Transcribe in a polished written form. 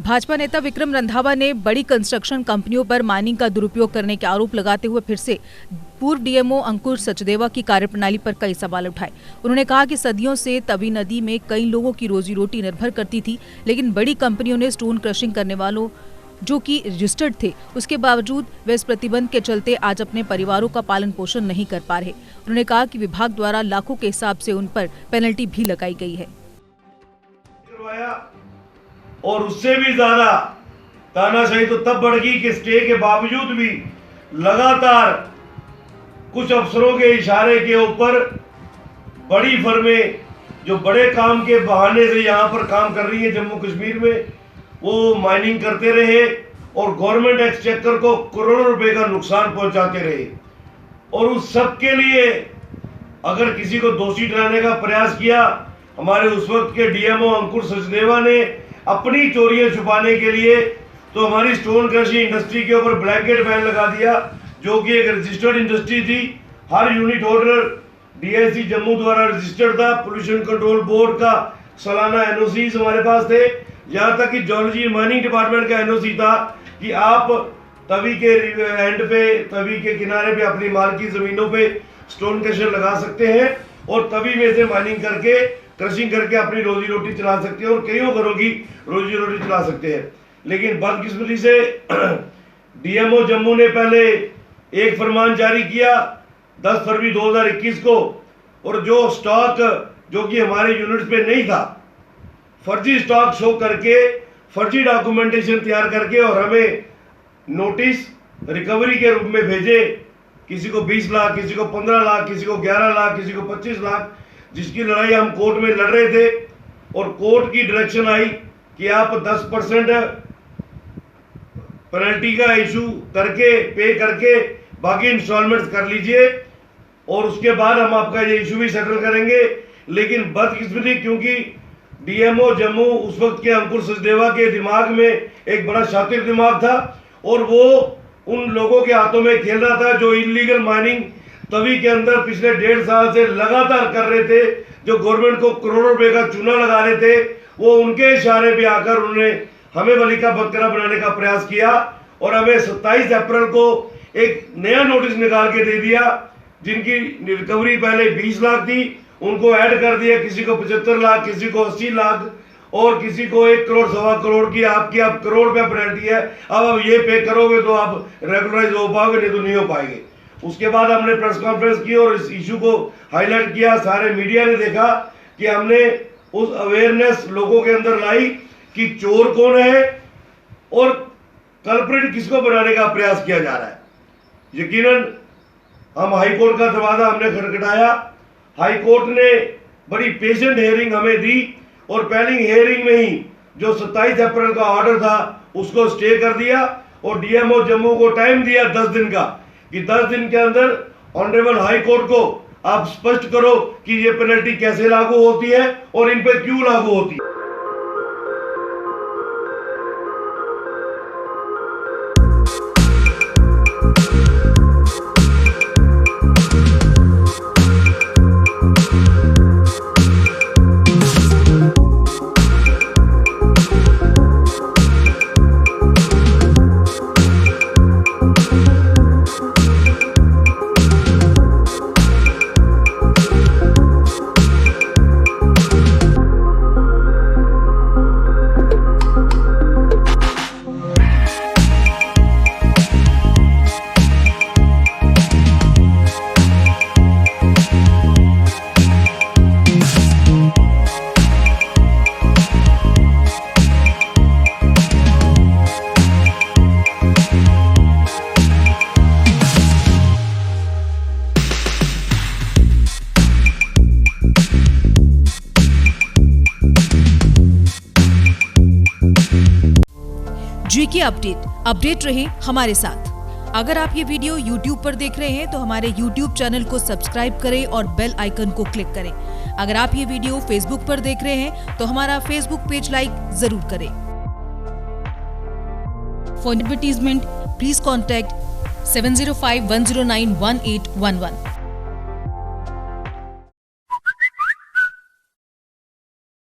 भाजपा नेता विक्रम रंधावा ने बड़ी कंस्ट्रक्शन कंपनियों पर माइनिंग का दुरुपयोग करने के आरोप लगाते हुए फिर से पूर्व डीएमओ अंकुर सचदेवा की कार्यप्रणाली पर कई सवाल उठाए। उन्होंने कहा कि सदियों से तवी नदी में कई लोगों की रोजी रोटी निर्भर करती थी, लेकिन बड़ी कंपनियों ने स्टोन क्रशिंग करने वालों जो कि रजिस्टर्ड थे, उसके बावजूद वे इस प्रतिबंध के चलते आज अपने परिवारों का पालन पोषण नहीं कर पा रहे। उन्होंने कहा कि विभाग द्वारा लाखों के हिसाब से उन पर पेनल्टी भी लगाई गई है और उससे भी ज्यादा तानाशाही तो तब बढ़ गई कि स्टे के बावजूद भी लगातार कुछ अफसरों के इशारे के ऊपर बड़ी फर्में जो बड़े काम के बहाने से यहाँ पर काम कर रही है जम्मू कश्मीर में, वो माइनिंग करते रहे और गवर्नमेंट एक्सचेकर को करोड़ों रुपए का नुकसान पहुंचाते रहे। और उस सब के लिए अगर किसी को दोषी ठहराने का प्रयास किया, हमारे उस वक्त के डीएमओ अंकुर सचदेवा ने अपनी चोरियां छुपाने के लिए तो हमारी स्टोन क्रशिंग इंडस्ट्री के ऊपर ब्लैंकेट बैन लगा दिया, जो कि एक रजिस्टर्ड इंडस्ट्री थी। हर यूनिट होल्डर डीआईसी जम्मू द्वारा रजिस्टर्ड था। पोल्यूशन कंट्रोल बोर्ड का सालाना एनओसीज हमारे पास थे। यहाँ तक कि जियोलॉजी माइनिंग डिपार्टमेंट का एनओसी था कि आप तवी के एंड पे, तवी के किनारे पे अपनी मालकी जमीनों पे स्टोन क्रशर लगा सकते हैं और तवी में से माइनिंग करके क्रशिंग करके अपनी रोजी रोटी चला सकते हैं और कईयों घरों की रोजी रोटी चला सकते हैं। लेकिन बदकिस्मती से डीएमओ जम्मू ने पहले एक फरमान जारी किया 10 फरवरी 2021 को, और जो स्टॉक जो कि हमारे यूनिट्स पे नहीं था, फर्जी स्टॉक शो करके, फर्जी डॉक्यूमेंटेशन तैयार करके और हमें नोटिस रिकवरी के रूप में भेजे। किसी को 20 लाख, किसी को 15 लाख, किसी को 11 लाख, किसी को 25 लाख, जिसकी लड़ाई हम कोर्ट में लड़ रहे थे। और कोर्ट की डायरेक्शन आई कि आप 10% पेनल्टी का इशू करके, पे करके बाकी इंस्टॉलमेंट्स कर लीजिए और उसके बाद हम आपका ये इशू भी सेटल करेंगे। लेकिन बदकिस्मती, क्योंकि डीएमओ जम्मू उस वक्त के अंकुर सचदेवा के दिमाग में एक बड़ा शातिर दिमाग था और वो उन लोगों के हाथों में खेल रहा था जो इलीगल माइनिंग तवी के अंदर पिछले 1.5 साल से लगातार कर रहे थे, जो गवर्नमेंट को करोड़ों रुपए का चूना लगा रहे थे। वो उनके इशारे पे आकर उन्होंने हमें बलि का बकरा बनाने का प्रयास किया और हमें 27 अप्रैल को एक नया नोटिस निकाल के दे दिया। जिनकी रिकवरी पहले 20 लाख थी, उनको ऐड कर दिया, किसी को 75 लाख, किसी को 80 लाख और किसी को 1 करोड़, 1.25 करोड़ की आपकी अब करोड़ रुपया पेनल्टी है। अब आप ये पे करोगे तो आप रेगुलराइज हो पाओगे, नहीं तो नहीं हो पाएंगे। उसके बाद हमने प्रेस कॉन्फ्रेंस की और इस इशू को हाईलाइट किया। सारे मीडिया ने देखा कि हमने उस अवेयरनेस लोगों के अंदर लाई कि चोर कौन है और कल्प्रिट किसको बनाने का प्रयास किया जा रहा है। यकीनन हम हाई कोर्ट का दरवाजा हमने खटखटाया। हाई कोर्ट ने बड़ी पेशेंट हियरिंग हमें दी और पहली हियरिंग में ही जो 27 अप्रैल का ऑर्डर था उसको स्टे कर दिया और डीएमओ जम्मू को टाइम दिया 10 दिन का कि 10 दिन के अंदर ऑनरेबल हाई कोर्ट को आप स्पष्ट करो कि ये पेनल्टी कैसे लागू होती है और इन पर क्यों लागू होती है। जीके अपडेट रहे हमारे साथ। अगर आप ये वीडियो YouTube पर देख रहे हैं तो हमारे YouTube चैनल को सब्सक्राइब करें और बेल आइकन को क्लिक करें। अगर आप ये वीडियो Facebook पर देख रहे हैं तो हमारा Facebook पेज लाइक जरूर करें। For advertisement please contact 7051091811।